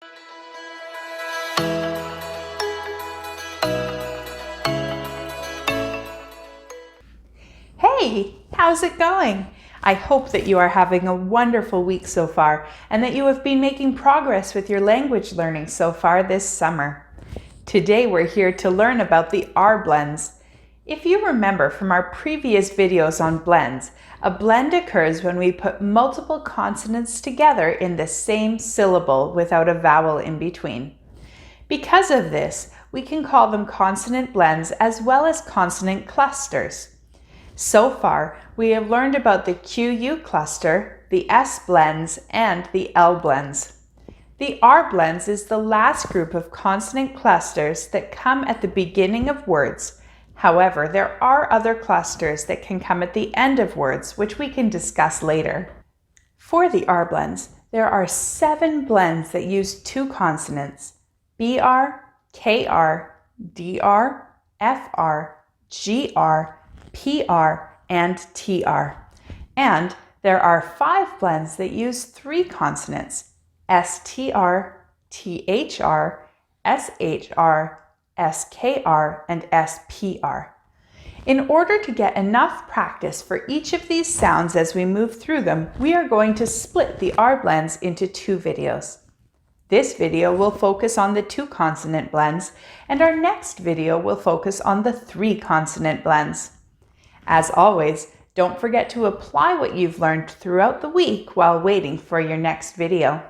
Hey, how's it going? I hope that you are having a wonderful week so far and that you have been making progress with your language learning so far this summer. Today we're here to learn about the R blends. If you remember from our previous videos on blends, a blend occurs when we put multiple consonants together in the same syllable without a vowel in between. Because of this, we can call them consonant blends as well as consonant clusters. So far, we have learned about the QU cluster, the S blends, and the L blends. The R blends is the last group of consonant clusters that come at the beginning of words. However, there are other clusters that can come at the end of words, which we can discuss later. For the R blends, there are 7 blends that use 2 consonants: BR, KR, DR, FR, GR, PR, and TR. And there are 5 blends that use 3 consonants: STR, THR, SHR, SKR, and SPR. In order to get enough practice for each of these sounds as we move through them, we are going to split the R blends into 2 videos. This video will focus on the 2 consonant blends, and our next video will focus on the 3 consonant blends. As always, don't forget to apply what you've learned throughout the week while waiting for your next video.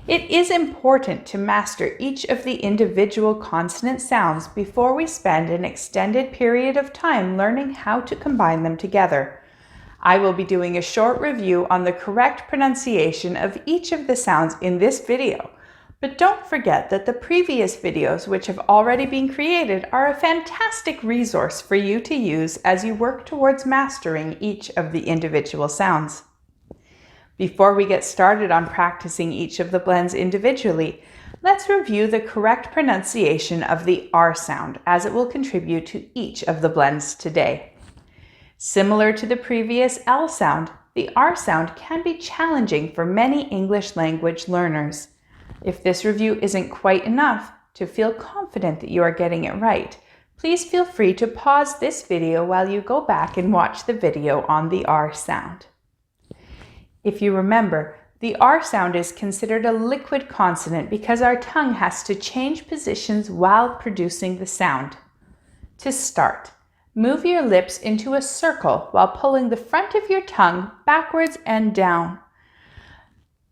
It is important to master each of the individual consonant sounds before we spend an extended period of time learning how to combine them together. I will be doing a short review on the correct pronunciation of each of the sounds in this video, but don't forget that the previous videos which have already been created are a fantastic resource for you to use as you work towards mastering each of the individual sounds. Before we get started on practicing each of the blends individually, let's review the correct pronunciation of the R sound, as it will contribute to each of the blends today. Similar to the previous L sound, the R sound can be challenging for many English language learners. If this review isn't quite enough to feel confident that you are getting it right, please feel free to pause this video while you go back and watch the video on the R sound. If you remember, the R sound is considered a liquid consonant because our tongue has to change positions while producing the sound. To start, move your lips into a circle while pulling the front of your tongue backwards and down.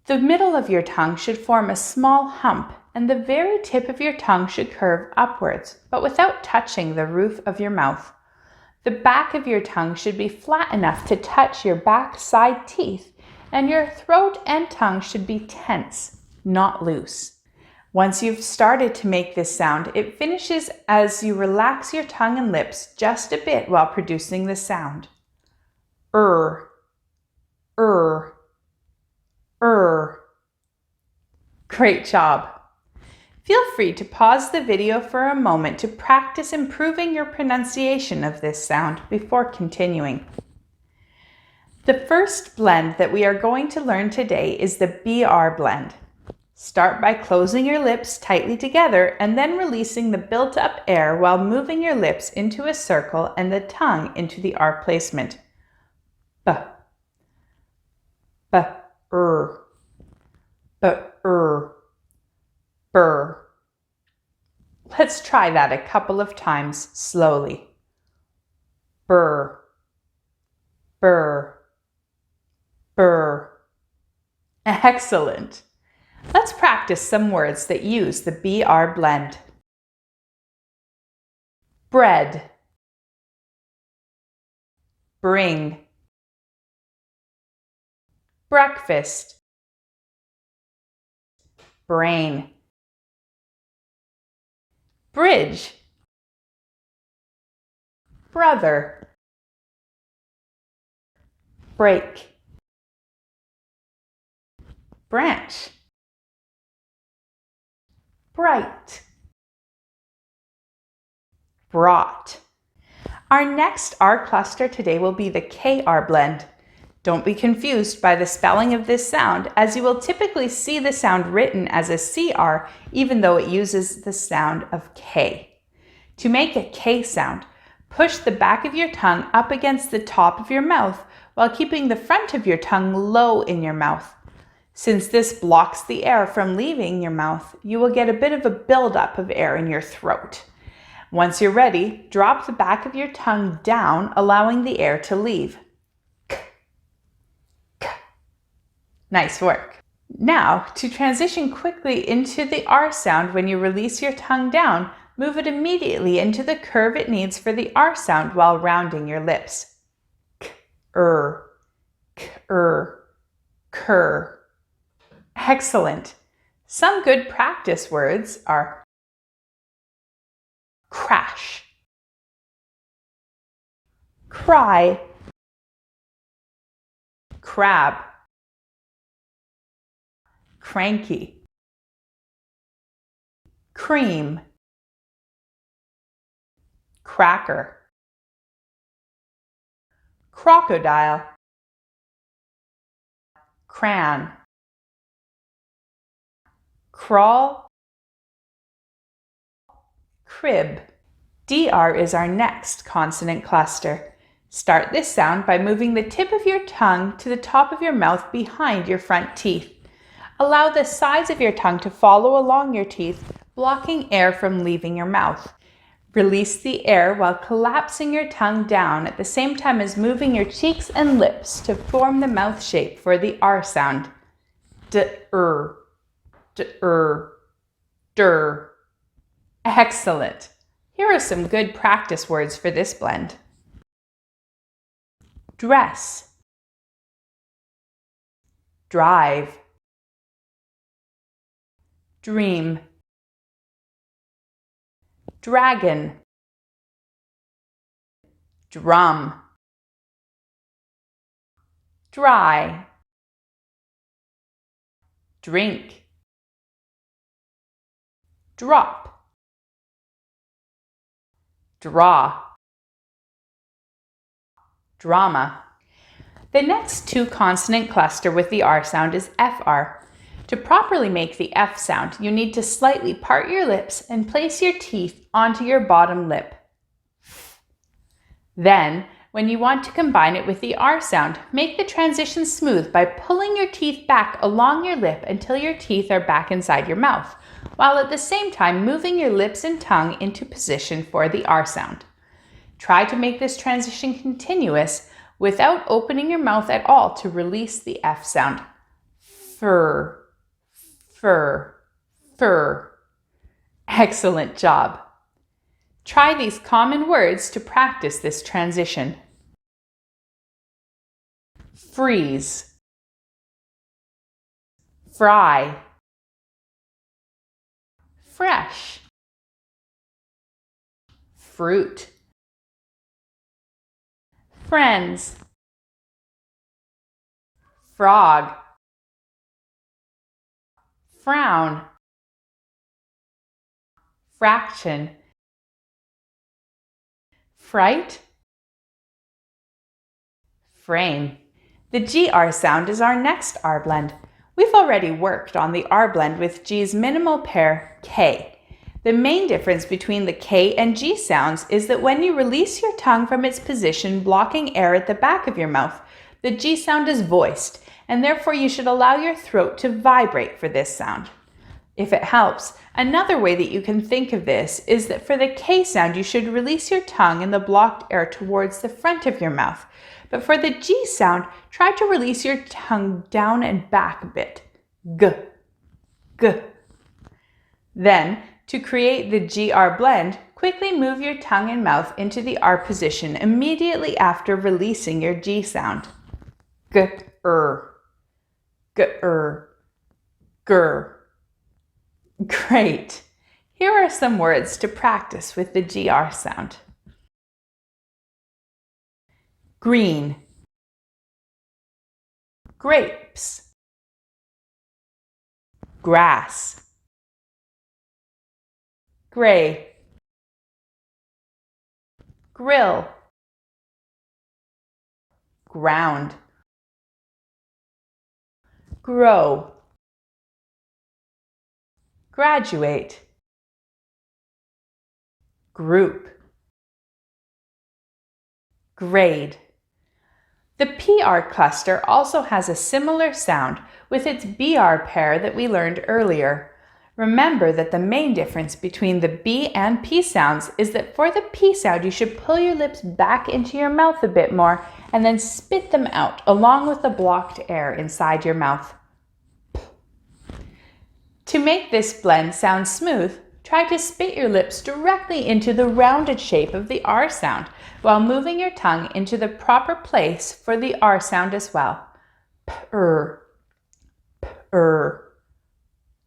The middle of your tongue should form a small hump, and the very tip of your tongue should curve upwards, but without touching the roof of your mouth. The back of your tongue should be flat enough to touch your back side teeth, and your throat and tongue should be tense, not loose. Once you've started to make this sound, it finishes as you relax your tongue and lips just a bit while producing the sound. Great job! Feel free to pause the video for a moment to practice improving your pronunciation of this sound before continuing. The first blend that we are going to learn today is the BR blend. Start by closing your lips tightly together and then releasing the built-up air while moving your lips into a circle and the tongue into the R placement. B, b, burr. Let's try that a couple of times slowly. Burr, burr, burr. Excellent. Let's practice some words that use the BR blend. Bread, bring, breakfast, brain, bridge, brother, break, branch, bright, brought. Our next R cluster today will be the KR blend. Don't be confused by the spelling of this sound, as you will typically see the sound written as a CR even though it uses the sound of K. To make a K sound, push the back of your tongue up against the top of your mouth while keeping the front of your tongue low in your mouth. Since this blocks the air from leaving your mouth, you will get a bit of a buildup of air in your throat. Once you're ready, drop the back of your tongue down, allowing the air to leave. K, k. Nice work. Now, to transition quickly into the R sound when you release your tongue down, move it immediately into the curve it needs for the R sound while rounding your lips. K-er, k-er, ker. Excellent. Some good practice words are crash, cry, crab, cranky, cream, cracker, crocodile, crayon, crawl, crib. DR is our next consonant cluster. Start this sound by moving the tip of your tongue to the top of your mouth behind your front teeth. Allow the sides of your tongue to follow along your teeth, blocking air from leaving your mouth. Release the air while collapsing your tongue down at the same time as moving your cheeks and lips to form the mouth shape for the R sound. D-er, d-er, der. Excellent. Here are some good practice words for this blend. Dress, drive, dream, dragon, drum, dry, drink, drop, draw, drama. The next two consonant cluster with the R sound is FR. To properly make the F sound, you need to slightly part your lips and place your teeth onto your bottom lip. Then, when you want to combine it with the R sound, make the transition smooth by pulling your teeth back along your lip until your teeth are back inside your mouth, while at the same time moving your lips and tongue into position for the R sound. Try to make this transition continuous without opening your mouth at all to release the F sound. Fur, fur, fur. Excellent job. Try these common words to practice this transition. Freeze, fry, fresh, fruit, friends, frog, frown, fraction, fright, frame. The GR sound is our next R blend. We've already worked on the R blend with G's minimal pair, K. The main difference between the K and G sounds is that when you release your tongue from its position blocking air at the back of your mouth, the G sound is voiced, and therefore you should allow your throat to vibrate for this sound. If it helps, another way that you can think of this is that for the K sound, you should release your tongue and the blocked air towards the front of your mouth. But for the G sound, try to release your tongue down and back a bit. G, G. Then, to create the GR blend, quickly move your tongue and mouth into the R position immediately after releasing your G sound. G-er, G-er, ger. Great! Here are some words to practice with the GR sound. Green, grapes, grass, gray, grill, ground, grow, graduate, group, grade. The PR cluster also has a similar sound with its BR pair that we learned earlier. Remember that the main difference between the B and P sounds is that for the P sound, you should pull your lips back into your mouth a bit more and then spit them out along with the blocked air inside your mouth. To make this blend sound smooth, try to spit your lips directly into the rounded shape of the R sound while moving your tongue into the proper place for the R sound as well. Purr, purr,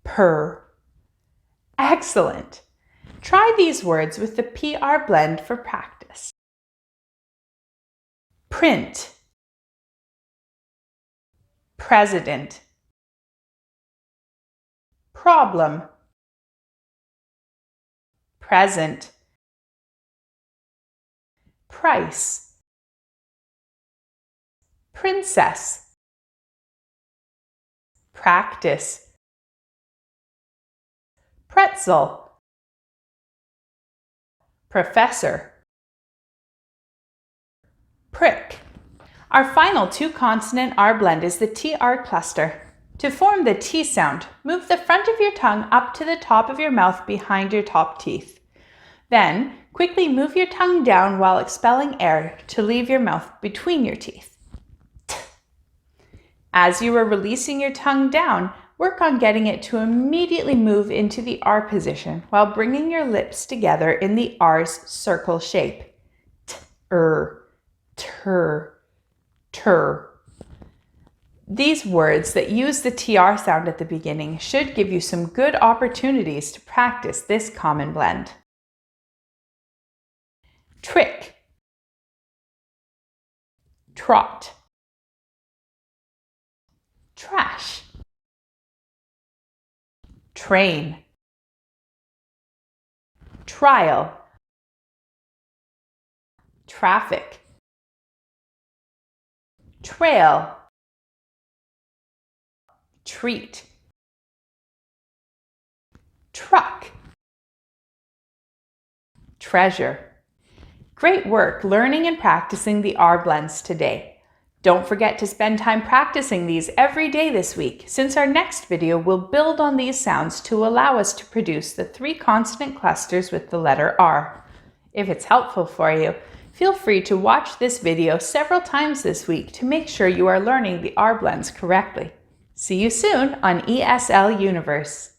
purr. Excellent! Try these words with the PR blend for practice. Print, president, problem, present, price, princess, practice, pretzel, professor, prick. Our final two-consonant R blend is the TR cluster. To form the T sound, move the front of your tongue up to the top of your mouth behind your top teeth. Then, quickly move your tongue down while expelling air to leave your mouth between your teeth. As you are releasing your tongue down, work on getting it to immediately move into the R position while bringing your lips together in the R's circle shape. T-er, ter, ter. These words that use the TR sound at the beginning should give you some good opportunities to practice this common blend. Trick, trot, trash, train, trial, traffic, trail, treat, truck, treasure. Great work learning and practicing the R blends today. Don't forget to spend time practicing these every day this week, since our next video will build on these sounds to allow us to produce the three consonant clusters with the letter R. If it's helpful for you, feel free to watch this video several times this week to make sure you are learning the R blends correctly. See you soon on ESL Universe.